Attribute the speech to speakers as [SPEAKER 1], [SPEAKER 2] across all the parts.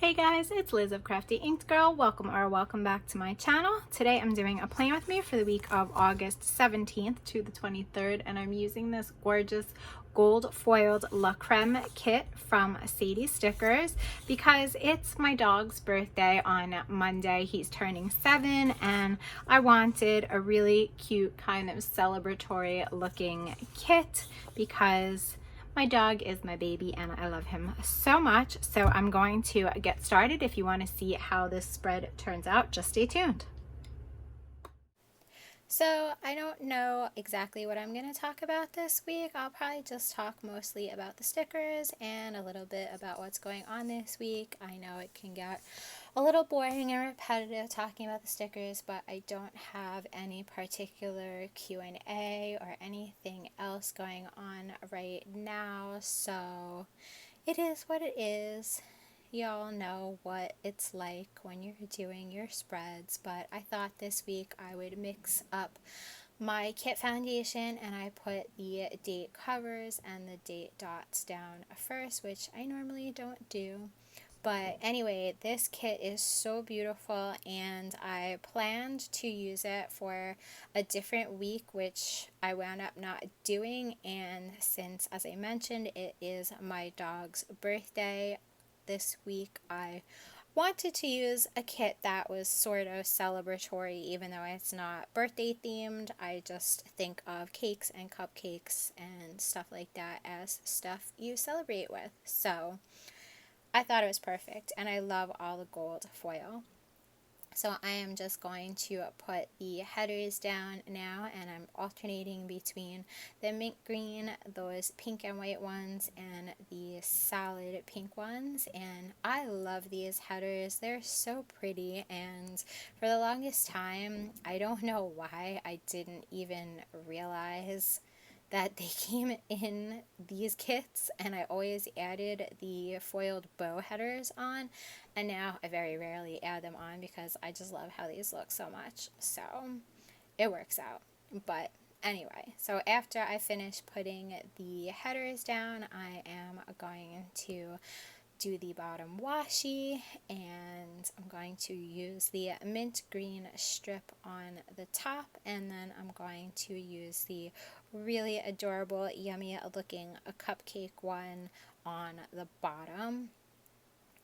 [SPEAKER 1] Hey guys, it's Liz of Crafty Inked Girl. Welcome back to my channel. Today I'm doing a plan with me for the week of August 17th to the 23rd, and I'm using this gorgeous gold foiled La Creme kit from Sadie Stickers because it's my dog's birthday on Monday. He's turning 7 and I wanted a really cute kind of celebratory looking kit because my dog is my baby and I love him so much. So I'm going to get started. If you want to see how this spread turns out, just stay tuned. So I don't know exactly what I'm going to talk about this week. I'll probably just talk mostly about the stickers and a little bit about what's going on this week. I know it can get a little boring and repetitive talking about the stickers, but I don't have any particular Q&A or anything else going on right now, so it is what it is. Y'all know what it's like when you're doing your spreads, but I thought this week I would mix up my kit foundation and I put the date covers and the date dots down first, which I normally don't do. But anyway, this kit is so beautiful and I planned to use it for a different week, which I wound up not doing. And since, as I mentioned, it is my dog's birthday this week, I wanted to use a kit that was sort of celebratory, even though it's not birthday themed. I just think of cakes and cupcakes and stuff like that as stuff you celebrate with. So I thought it was perfect, and I love all the gold foil. So I am just going to put the headers down now, and I'm alternating between the mint green, those pink and white ones, and the solid pink ones. And I love these headers. They're so pretty, and for the longest time, I don't know why I didn't even realize that they came in these kits, and I always added the foiled bow headers on, and now I very rarely add them on because I just love how these look so much, so it works out. But anyway, so after I finish putting the headers down, I am going to do the bottom washi, and I'm going to use the mint green strip on the top, and then I'm going to use the really adorable, yummy looking cupcake one on the bottom.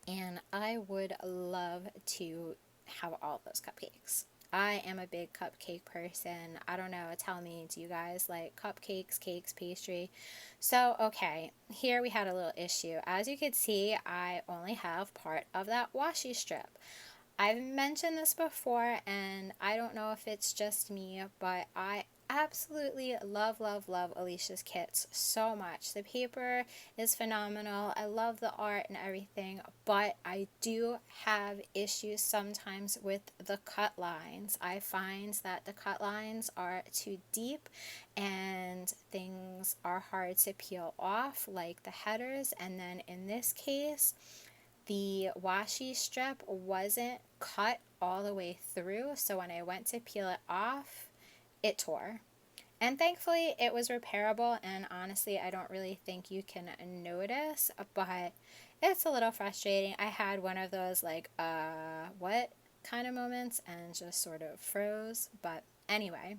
[SPEAKER 1] And I would love to have all those cupcakes. I am a big cupcake person. I don't know, tell me, do you guys like cupcakes, cakes, pastry? So, okay, here we had a little issue. As you can see, I only have part of that washi strip. I've mentioned this before, and I don't know if it's just me, but I absolutely love, love, love Alicia's kits so much. The paper is phenomenal. I love the art and everything, but I do have issues sometimes with the cut lines. I find that the cut lines are too deep and things are hard to peel off, like the headers. And then in this case, the washi strip wasn't cut all the way through, so when I went to peel it off, it tore. And thankfully it was repairable, and honestly I don't really think you can notice, but it's a little frustrating. I had one of those like what kind of moments and just sort of froze. But anyway,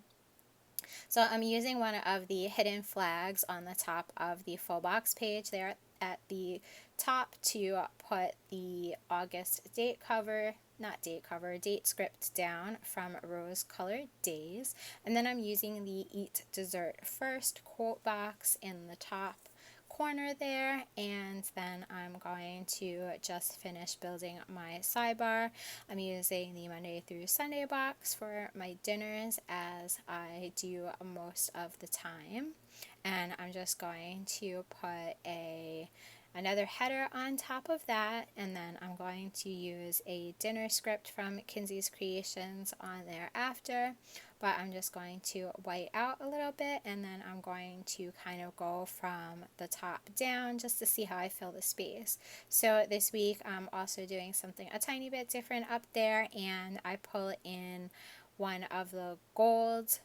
[SPEAKER 1] so I'm using one of the hidden flags on the top of the full box page there at the top to put the August date cover, not date cover, date script down from Rose Colored Days. And then I'm using the Eat Dessert First quote box in the top corner there, and then I'm going to just finish building my sidebar. I'm using the Monday through Sunday box for my dinners, as I do most of the time, and I'm just going to put another header on top of that, and then I'm going to use a dinner script from Kinsey's Creations on there after, but I'm just going to white out a little bit, and then I'm going to kind of go from the top down just to see how I fill the space. So this week I'm also doing something a tiny bit different up there, and I pull in one of the gold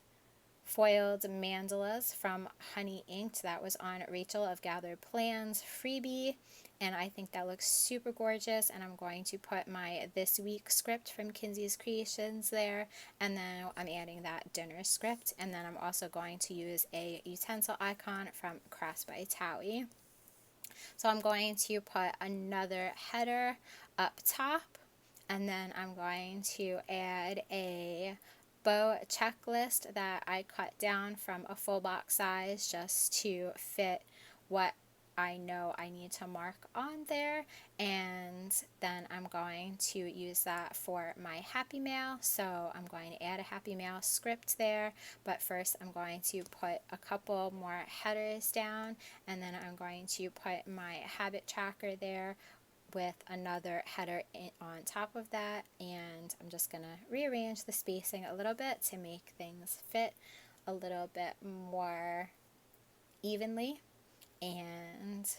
[SPEAKER 1] foiled mandalas from Honey Inked that was on Rachel of Gathered Plans freebie, and I think that looks super gorgeous. And I'm going to put my This Week script from Kinsey's Creations there, and then I'm adding that dinner script, and then I'm also going to use a utensil icon from Crafts by Towie. So I'm going to put another header up top, and then I'm going to add a bow checklist that I cut down from a full box size just to fit what I know I need to mark on there. And then I'm going to use that for my Happy Mail. So I'm going to add a Happy Mail script there, but first I'm going to put a couple more headers down, and then I'm going to put my habit tracker there with another header on top of that, and I'm just going to rearrange the spacing a little bit to make things fit a little bit more evenly. And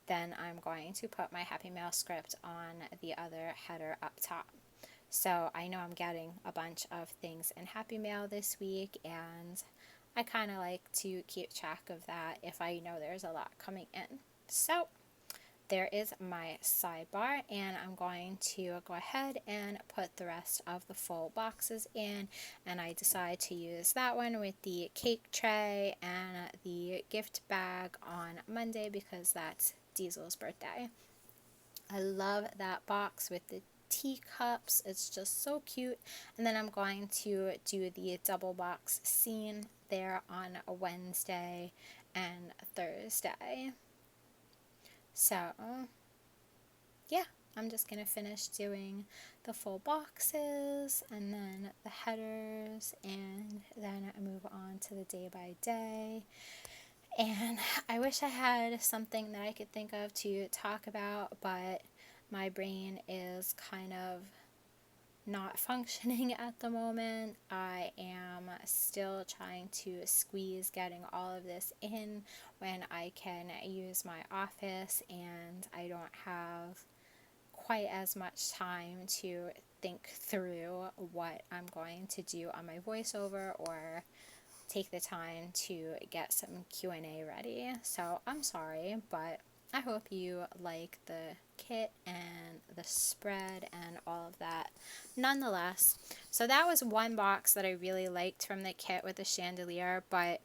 [SPEAKER 1] then I'm going to put my Happy Mail script on the other header up top. So I know I'm getting a bunch of things in Happy Mail this week, and I kind of like to keep track of that if I know there's a lot coming in. So there is my sidebar, and I'm going to go ahead and put the rest of the full boxes in, and I decided to use that one with the cake tray and the gift bag on Monday because that's Diesel's birthday. I love that box with the teacups. It's just so cute. And then I'm going to do the double box scene there on a Wednesday and Thursday. So yeah, I'm just going to finish doing the full boxes and then the headers, and then I move on to the day by day. And I wish I had something that I could think of to talk about, but my brain is kind of not functioning at the moment. I am still trying to squeeze getting all of this in when I can use my office, and I don't have quite as much time to think through what I'm going to do on my voiceover or take the time to get some Q&A ready. So I'm sorry, but I hope you like the kit and the spread and all of that nonetheless. So that was one box that I really liked from the kit with the chandelier, but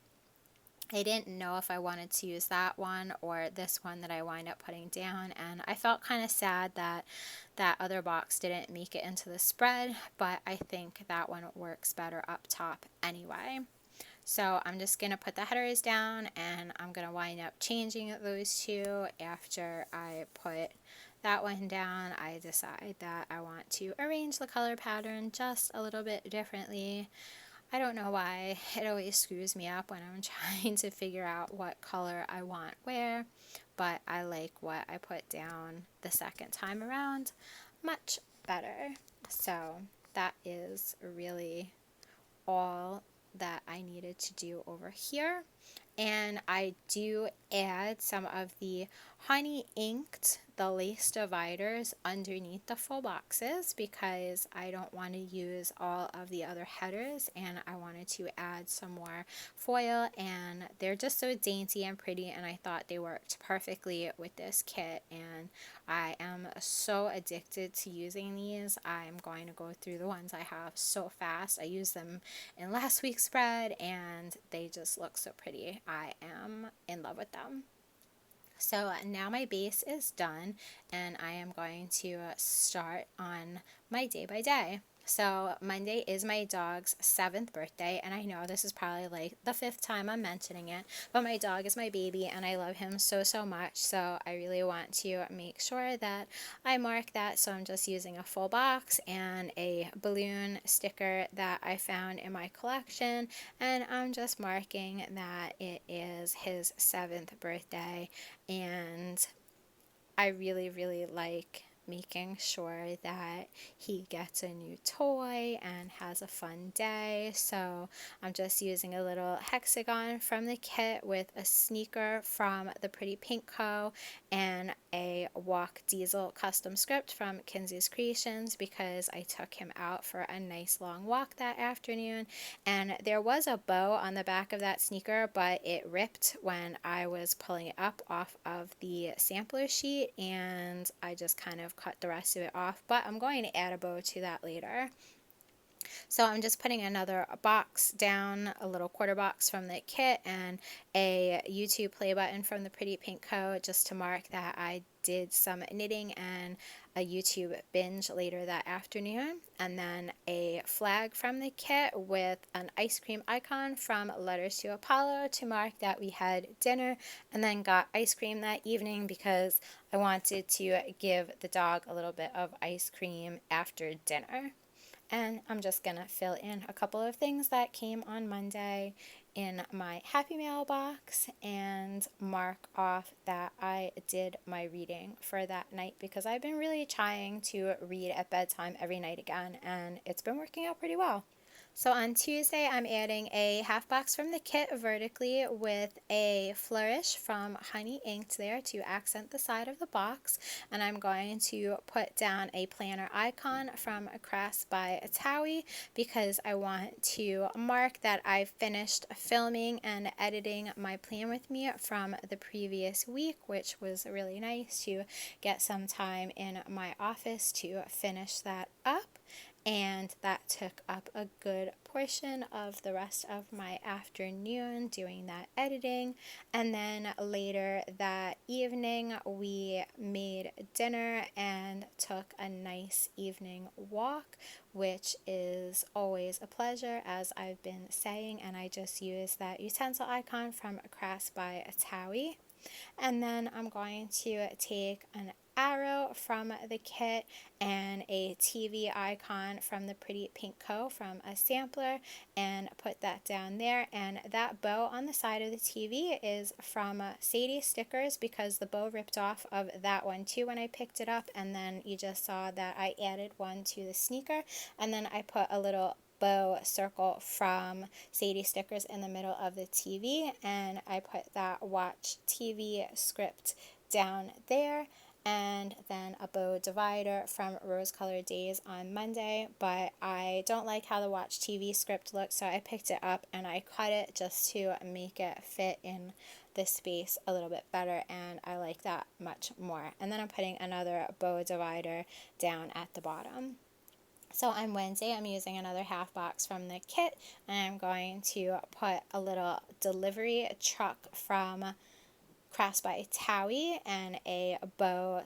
[SPEAKER 1] I didn't know if I wanted to use that one or this one that I wind up putting down, and I felt kind of sad that that other box didn't make it into the spread, but I think that one works better up top anyway. So I'm just going to put the headers down, and I'm going to wind up changing those two after I put that one down. I decide that I want to arrange the color pattern just a little bit differently. I don't know why. It always screws me up when I'm trying to figure out what color I want where, but I like what I put down the second time around much better. So that is really all that I needed to do over here. And I do add some of the honey inked, the lace dividers underneath the full boxes because I don't want to use all of the other headers, and I wanted to add some more foil, and they're just so dainty and pretty, and I thought they worked perfectly with this kit, and I am so addicted to using these. I'm going to go through the ones I have so fast. I used them in last week's spread, and they just look so pretty. I am in love with them. So now my base is done, and I am going to start on my day by day. So Monday is my dog's 7th birthday, and I know this is probably like the 5th time I'm mentioning it, but my dog is my baby and I love him so, so much. So I really want to make sure that I mark that. So I'm just using a full box and a balloon sticker that I found in my collection, and I'm just marking that it is his 7th birthday. And I really, really like making sure that he gets a new toy and has a fun day. So I'm just using a little hexagon from the kit with a sneaker from the Pretty Pink Co. And a walk diesel custom script from Kinsey's Creations because I took him out for a nice long walk that afternoon, and there was a bow on the back of that sneaker, but it ripped when I was pulling it up off of the sampler sheet, and I just kind of cut the rest of it off, but I'm going to add a bow to that later. So I'm just putting another box down, a little quarter box from the kit, and a YouTube play button from the Pretty Pink Co. just to mark that I did some knitting and a YouTube binge later that afternoon. And then a flag from the kit with an ice cream icon from Letters to Apollo to mark that we had dinner, and then got ice cream that evening because I wanted to give the dog a little bit of ice cream after dinner. And I'm just going to fill in a couple of things that came on Monday in my Happy Mail box and mark off that I did my reading for that night because I've been really trying to read at bedtime every night again, and it's been working out pretty well. So on Tuesday, I'm adding a half box from the kit vertically with a flourish from Honey Inked there to accent the side of the box. And I'm going to put down a planner icon from Crafts by Towie because I want to mark that I've finished filming and editing my Plan With Me from the previous week, which was really nice to get some time in my office to finish that up. And that took up a good portion of the rest of my afternoon doing that editing. And then later that evening, we made dinner and took a nice evening walk, which is always a pleasure, as I've been saying. And I just used that utensil icon from Crafts by Towie. And then I'm going to take an arrow from the kit and a TV icon from the Pretty Pink Co. from a sampler and put that down there. And that bow on the side of the TV is from Sadie stickers because the bow ripped off of that one too when I picked it up, and then you just saw that I added one to the sneaker, and then I put a little bow circle from Sadie stickers in the middle of the TV, and I put that Watch TV script down there, and then a bow divider from Rose Colored Days on Monday, but I don't like how the Watch TV script looks, so I picked it up and I cut it just to make it fit in the space a little bit better, and I like that much more. And then I'm putting another bow divider down at the bottom. So on Wednesday, I'm using another half box from the kit, and I'm going to put a little delivery truck from Crafts by Towie and a bow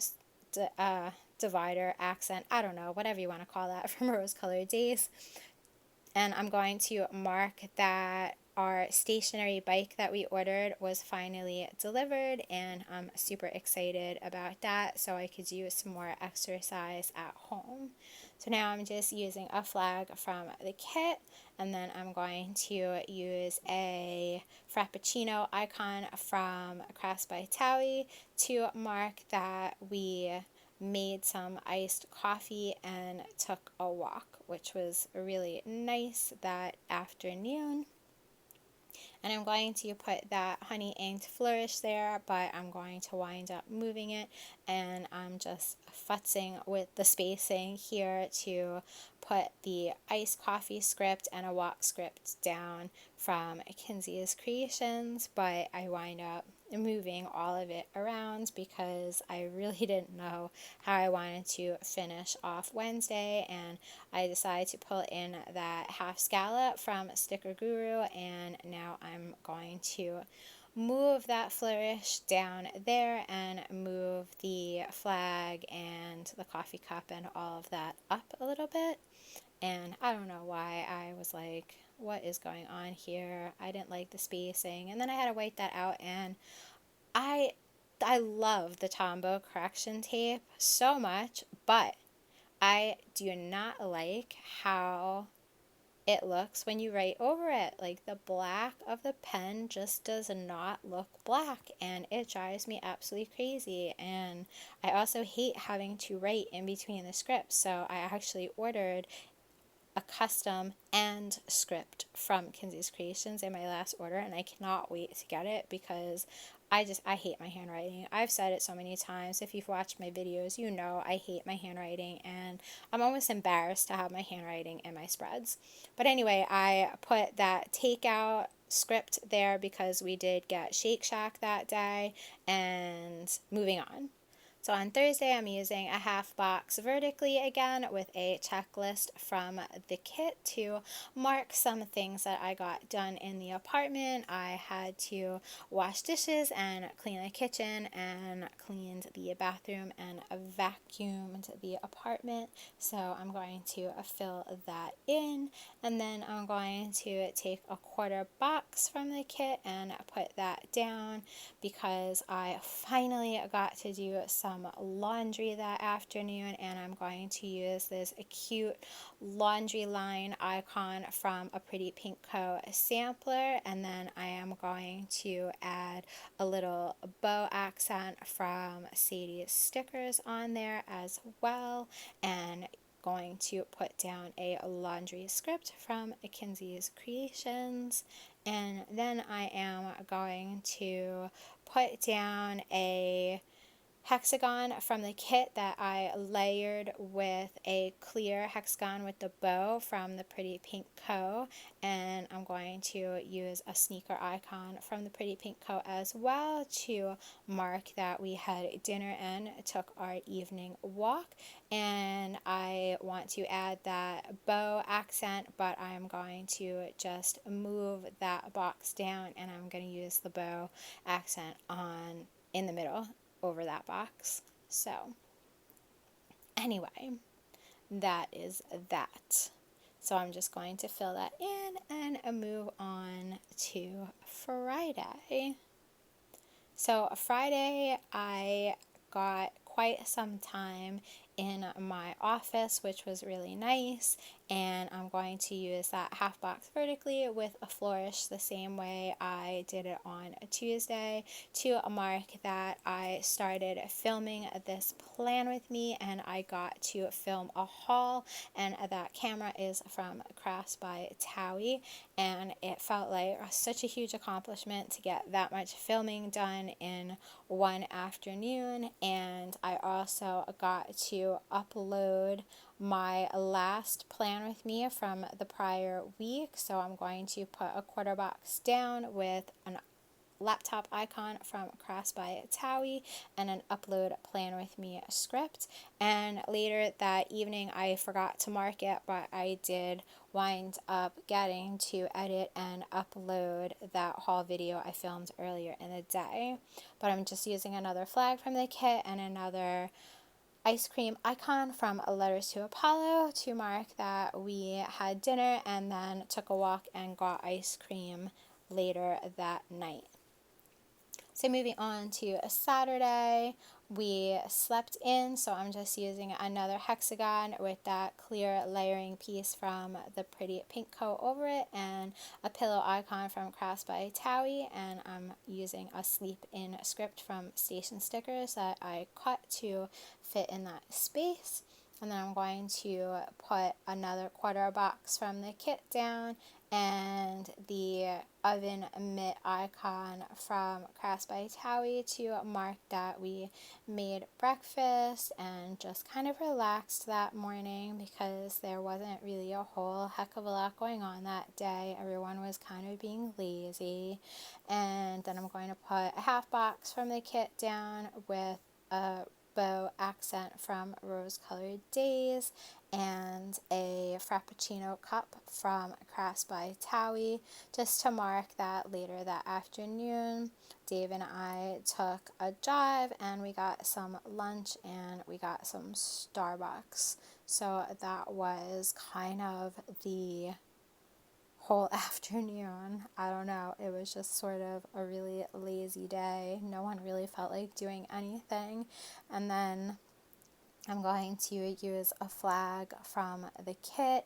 [SPEAKER 1] divider accent, I don't know, whatever you want to call that, from Rose Colored Days. And I'm going to mark that our stationary bike that we ordered was finally delivered, and I'm super excited about that so I could do some more exercise at home. So now I'm just using a flag from the kit, and then I'm going to use a Frappuccino icon from Crafts by Towie to mark that we made some iced coffee and took a walk, which was really nice that afternoon. And I'm going to put that Honey Inked flourish there, but I'm going to wind up moving it, and I'm just futzing with the spacing here to put the iced coffee script and a walk script down from Kinsey's Creations, but I wind up moving all of it around because I really didn't know how I wanted to finish off Wednesday, and I decided to pull in that half scallop from Sticker Guru, and now I'm going to move that flourish down there and move the flag and the coffee cup and all of that up a little bit. And I don't know why I was like, what is going on here? I didn't like the spacing, and then I had to wipe that out, and I love the Tombow correction tape so much, but I do not like how it looks when you write over it. Like, the black of the pen just does not look black, and it drives me absolutely crazy. And I also hate having to write in between the scripts, so I actually ordered a custom and script from Kinsey's Creations in my last order, and I cannot wait to get it because I hate my handwriting. I've said it so many times. If you've watched my videos, you know I hate my handwriting, and I'm almost embarrassed to have my handwriting in my spreads. But anyway, I put that takeout script there because we did get Shake Shack that day, and moving on. So on Thursday, I'm using a half box vertically again with a checklist from the kit to mark some things that I got done in the apartment. I had to wash dishes and clean the kitchen and cleaned the bathroom and vacuumed the apartment. So I'm going to fill that in, and then I'm going to take a quarter box from the kit and put that down because I finally got to do some laundry that afternoon, and I'm going to use this cute laundry line icon from a Pretty Pink Co sampler, and then I am going to add a little bow accent from Sadie's stickers on there as well, and going to put down a laundry script from Kinsey's Creations, and then I am going to put down a hexagon from the kit that I layered with a clear hexagon with the bow from the Pretty Pink Co. And I'm going to use a sneaker icon from the Pretty Pink Co. as well to mark that we had dinner and took our evening walk. And I want to add that bow accent, but I'm going to just move that box down, and I'm going to use the bow accent on in the middle over that box. So anyway, that is that. So I'm just going to fill that in and move on to Friday. So Friday, I got quite some time in my office, which was really nice, and I'm going to use that half box vertically with a flourish the same way I did it on a Tuesday to mark that I started filming this plan with me, and I got to film a haul, and that camera is from Crafts by Towie, and it felt like such a huge accomplishment to get that much filming done in one afternoon. And I also got to upload my last plan with me from the prior week, so I'm going to put a quarter box down with an laptop icon from Crafts by Towie and an upload plan with me script. And later that evening I forgot to mark it, but I did wind up getting to edit and upload that haul video I filmed earlier in the day. But I'm just using another flag from the kit and another ice cream icon from Letters to Apollo to mark that we had dinner and then took a walk and got ice cream later that night. So moving on to a Saturday, we slept in, so I'm just using another hexagon with that clear layering piece from the Pretty Pink Co over it and a pillow icon from Crafts by Towie, and I'm using a sleep in script from Station Stickers that I cut to fit in that space. And then I'm going to put another quarter box from the kit down and the oven mitt icon from Crafts by Towie to mark that we made breakfast and just kind of relaxed that morning because there wasn't really a whole heck of a lot going on that day. Everyone was kind of being lazy. And then I'm going to put a half box from the kit down with a bow accent from Rose Colored Days and a Frappuccino cup from Crafts by Towie just to mark that later that afternoon Dave and I took a drive and we got some lunch and we got some Starbucks. So that was kind of the whole afternoon. I don't know, it was just sort of a really lazy day. No one really felt like doing anything. And then I'm going to use a flag from the kit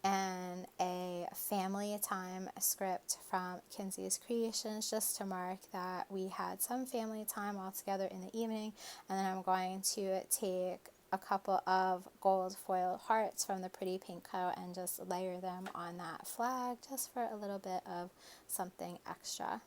[SPEAKER 1] and a family time script from Kinsey's Creations just to mark that we had some family time all together in the evening. And then I'm going to take a couple of gold foil hearts from the Pretty Pink Co and just layer them on that flag just for a little bit of something extra.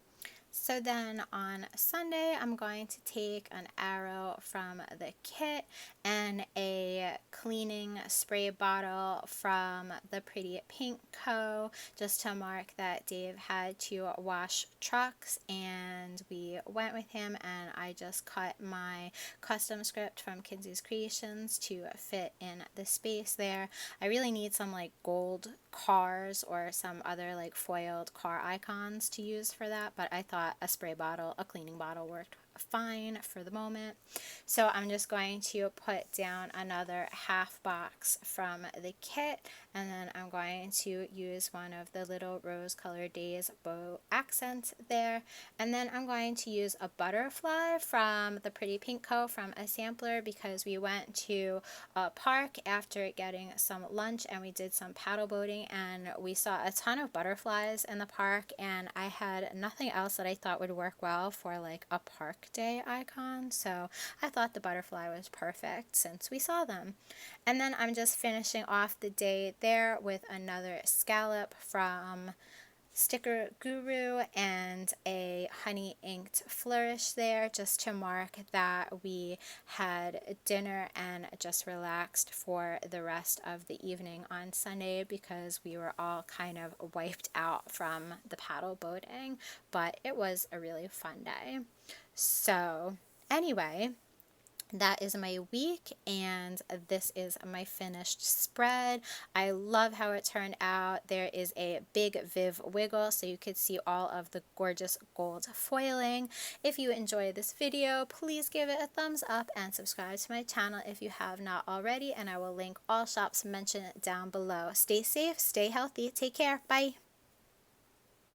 [SPEAKER 1] So then on Sunday, I'm going to take an arrow from the kit and a cleaning spray bottle from the Pretty Pink Co. just to mark that Dave had to wash trucks, and we went with him, and I just cut my custom script from Kinsey's Creations to fit in the space there. I really need some like gold cars or some other like foiled car icons to use for that, but I thought a spray bottle, a cleaning bottle worked fine for the moment. So I'm just going to put down another half box from the kit, and then I'm going to use one of the little rose colored days bow accents there, and then I'm going to use a butterfly from the Pretty Pink Co. from a sampler because we went to a park after getting some lunch and we did some paddle boating, and we saw a ton of butterflies in the park, and I had nothing else that I thought would work well for like a park day icon, so I thought the butterfly was perfect since we saw them. And then I'm just finishing off the day there with another scallop from Sticker Guru and a honey inked flourish there just to mark that we had dinner and just relaxed for the rest of the evening on Sunday because we were all kind of wiped out from the paddle boating, but it was a really fun day. So anyway, that is my week, and this is my finished spread. I love how it turned out. There is a big Viv wiggle so you could see all of the gorgeous gold foiling. If you enjoyed this video, please give it a thumbs up and subscribe to my channel if you have not already, and I will link all shops mentioned down below. Stay safe, stay healthy, take care, bye!